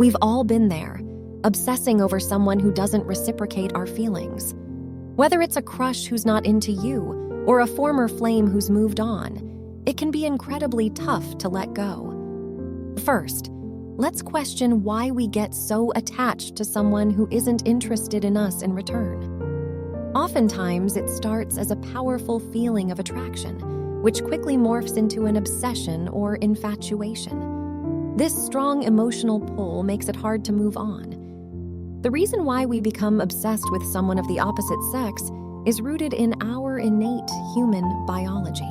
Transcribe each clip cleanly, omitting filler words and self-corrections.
We've all been there, obsessing over someone who doesn't reciprocate our feelings. Whether it's a crush who's not into you or a former flame who's moved on, it can be incredibly tough to let go. First, let's question why we get so attached to someone who isn't interested in us in return. Oftentimes, it starts as a powerful feeling of attraction, which quickly morphs into an obsession or infatuation. This strong emotional pull makes it hard to move on. The reason why we become obsessed with someone of the opposite sex is rooted in our innate human biology.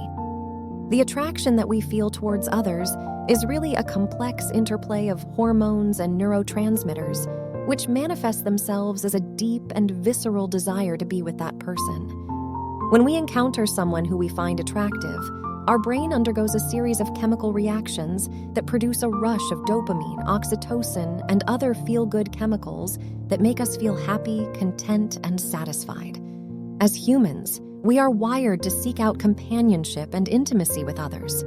The attraction that we feel towards others is really a complex interplay of hormones and neurotransmitters, which manifest themselves as a deep and visceral desire to be with that person. When we encounter someone who we find attractive, our brain undergoes a series of chemical reactions that produce a rush of dopamine, oxytocin, and other feel-good chemicals that make us feel happy, content, and satisfied. As humans, we are wired to seek out companionship and intimacy with others.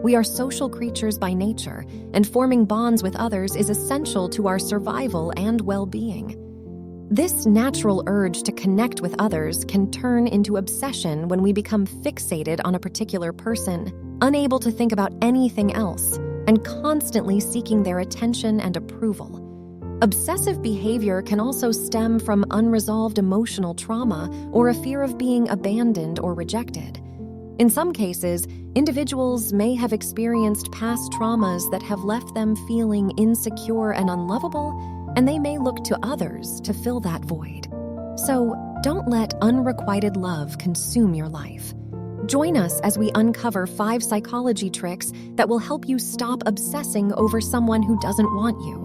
We are social creatures by nature, and forming bonds with others is essential to our survival and well-being. This natural urge to connect with others can turn into obsession when we become fixated on a particular person, unable to think about anything else, and constantly seeking their attention and approval. Obsessive behavior can also stem from unresolved emotional trauma or a fear of being abandoned or rejected. In some cases, individuals may have experienced past traumas that have left them feeling insecure and unlovable, and they may look to others to fill that void. So, don't let unrequited love consume your life. Join us as we uncover 5 psychology tricks that will help you stop obsessing over someone who doesn't want you.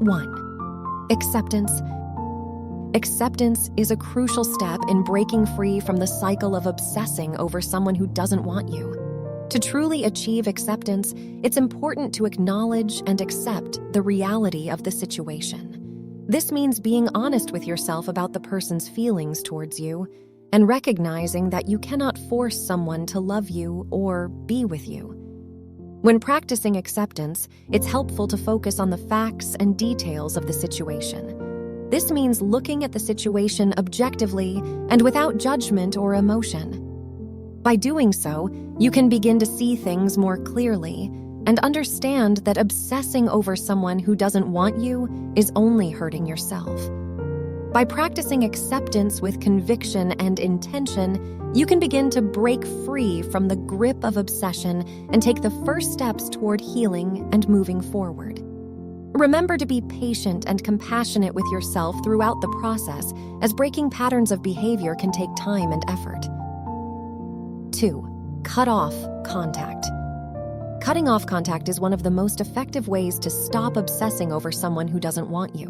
1. Acceptance. Acceptance is a crucial step in breaking free from the cycle of obsessing over someone who doesn't want you. To truly achieve acceptance, it's important to acknowledge and accept the reality of the situation. This means being honest with yourself about the person's feelings towards you and recognizing that you cannot force someone to love you or be with you. When practicing acceptance, it's helpful to focus on the facts and details of the situation. This means looking at the situation objectively and without judgment or emotion. By doing so, you can begin to see things more clearly and understand that obsessing over someone who doesn't want you is only hurting yourself. By practicing acceptance with conviction and intention, you can begin to break free from the grip of obsession and take the first steps toward healing and moving forward. Remember to be patient and compassionate with yourself throughout the process, as breaking patterns of behavior can take time and effort. 2. Cut off contact. Cutting off contact is one of the most effective ways to stop obsessing over someone who doesn't want you.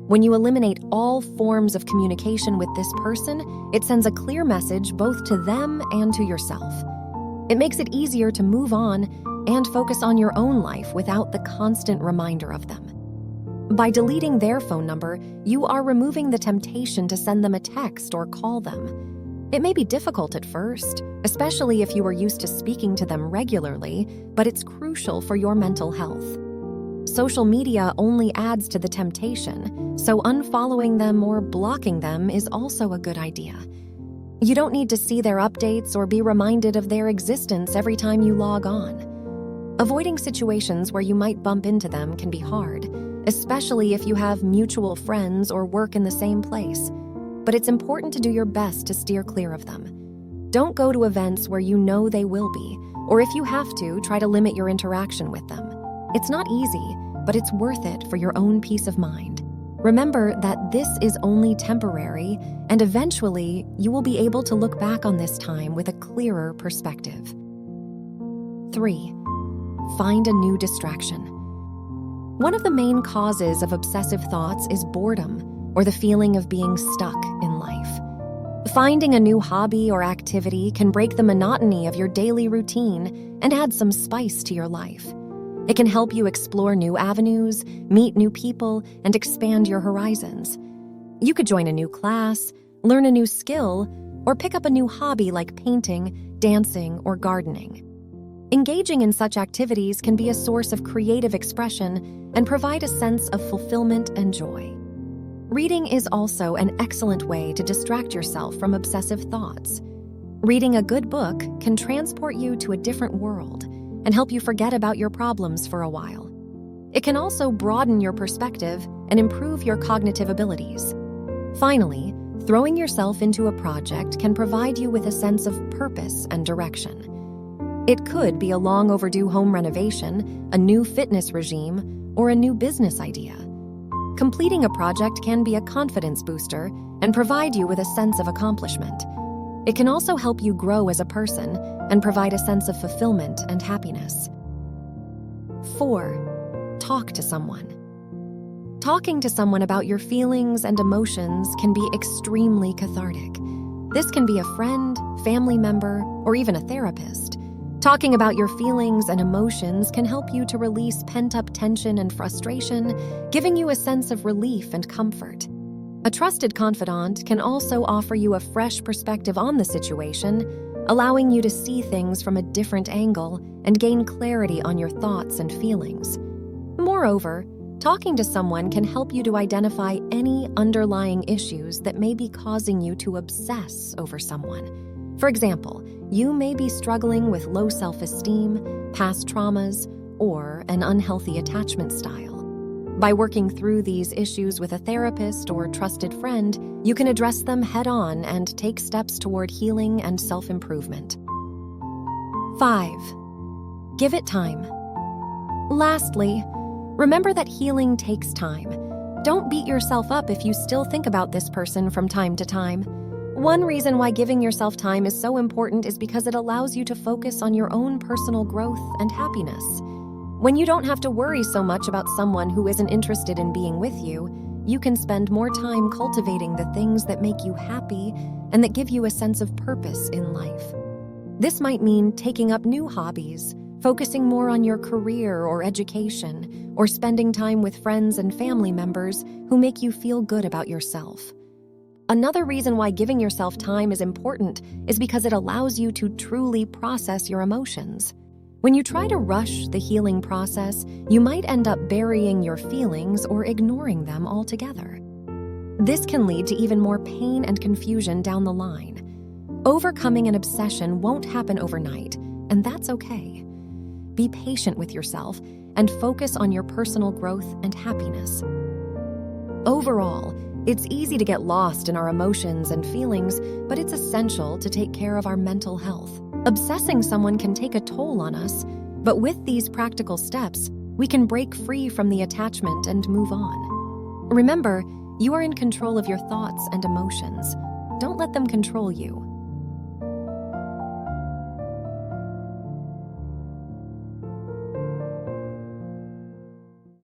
When you eliminate all forms of communication with this person, it sends a clear message both to them and to yourself. It makes it easier to move on and focus on your own life without the constant reminder of them. By deleting their phone number, you are removing the temptation to send them a text or call them. It may be difficult at first, especially if you are used to speaking to them regularly, but it's crucial for your mental health. Social media only adds to the temptation, so unfollowing them or blocking them is also a good idea. You don't need to see their updates or be reminded of their existence every time you log on. Avoiding situations where you might bump into them can be hard, especially if you have mutual friends or work in the same place. But it's important to do your best to steer clear of them. Don't go to events where you know they will be, or if you have to, try to limit your interaction with them. It's not easy, but it's worth it for your own peace of mind. Remember that this is only temporary, and eventually you will be able to look back on this time with a clearer perspective. 3. Find a new distraction. One of the main causes of obsessive thoughts is boredom, or the feeling of being stuck in life. Finding a new hobby or activity can break the monotony of your daily routine and add some spice to your life. It can help you explore new avenues, meet new people, and expand your horizons. You could join a new class, learn a new skill, or pick up a new hobby like painting, dancing, or gardening. Engaging in such activities can be a source of creative expression and provide a sense of fulfillment and joy. Reading is also an excellent way to distract yourself from obsessive thoughts. Reading a good book can transport you to a different world and help you forget about your problems for a while. It can also broaden your perspective and improve your cognitive abilities. Finally, throwing yourself into a project can provide you with a sense of purpose and direction. It could be a long overdue home renovation, a new fitness regime, or a new business idea. Completing a project can be a confidence booster and provide you with a sense of accomplishment. It can also help you grow as a person and provide a sense of fulfillment and happiness. 4. Talk to someone. Talking to someone about your feelings and emotions can be extremely cathartic. This can be a friend, family member, or even a therapist. Talking about your feelings and emotions can help you to release pent-up tension and frustration, giving you a sense of relief and comfort. A trusted confidant can also offer you a fresh perspective on the situation, allowing you to see things from a different angle and gain clarity on your thoughts and feelings. Moreover, talking to someone can help you to identify any underlying issues that may be causing you to obsess over someone. For example, you may be struggling with low self-esteem, past traumas, or an unhealthy attachment style. By working through these issues with a therapist or trusted friend, you can address them head-on and take steps toward healing and self-improvement. 5. Give it time. Lastly, remember that healing takes time. Don't beat yourself up if you still think about this person from time to time. One reason why giving yourself time is so important is because it allows you to focus on your own personal growth and happiness. When you don't have to worry so much about someone who isn't interested in being with you, you can spend more time cultivating the things that make you happy and that give you a sense of purpose in life. This might mean taking up new hobbies, focusing more on your career or education, or spending time with friends and family members who make you feel good about yourself. Another reason why giving yourself time is important is because it allows you to truly process your emotions. When you try to rush the healing process, you might end up burying your feelings or ignoring them altogether. This can lead to even more pain and confusion down the line. Overcoming an obsession won't happen overnight, and that's okay. Be patient with yourself and focus on your personal growth and happiness. Overall, it's easy to get lost in our emotions and feelings, but it's essential to take care of our mental health. Obsessing someone can take a toll on us, but with these practical steps, we can break free from the attachment and move on. Remember, you are in control of your thoughts and emotions. Don't let them control you.